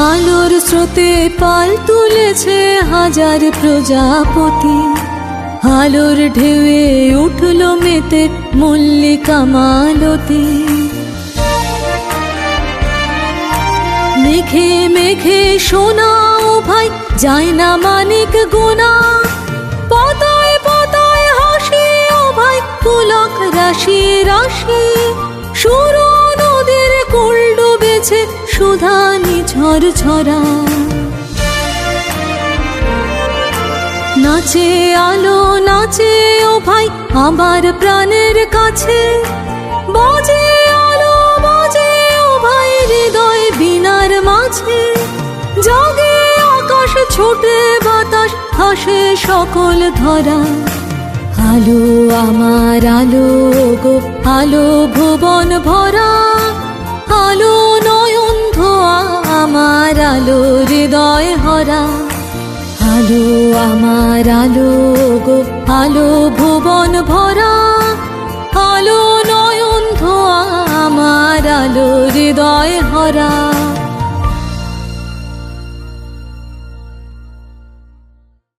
আলোর স্রোতে পাল তুলেছে হাজার প্রজাপতি, আলোর ঢেউয়ে উঠল মেতে মল্লিকা মালতী। মেঘে মেঘে সোনা ও ভাই যায় না মানিক গোনা, পাতায় পাতায় হাসি ও ভাই পুলক রাশি রাশি। সুরো নদীর কুল ডুবেছে সুধা নিঝর ছড়া, নাচে আলো নাচে ও ভাই আমার প্রাণের কাছে, বাজে আলো বাজে ও ভাই হৃদয় বীণার মাঝে। জাগে আকাশ ছোটে বাতাস হাসে সকল ধরা, আলো আমার আলো গো আলো ভুবন ভরা। আলো নয়ন ধোয়া আমার আলো হৃদয় হরা, আলো আমার আলো গো আলো ভুবন ভরা। আলো নয়ন ধোয়া আমার আলো হৃদয় হরা।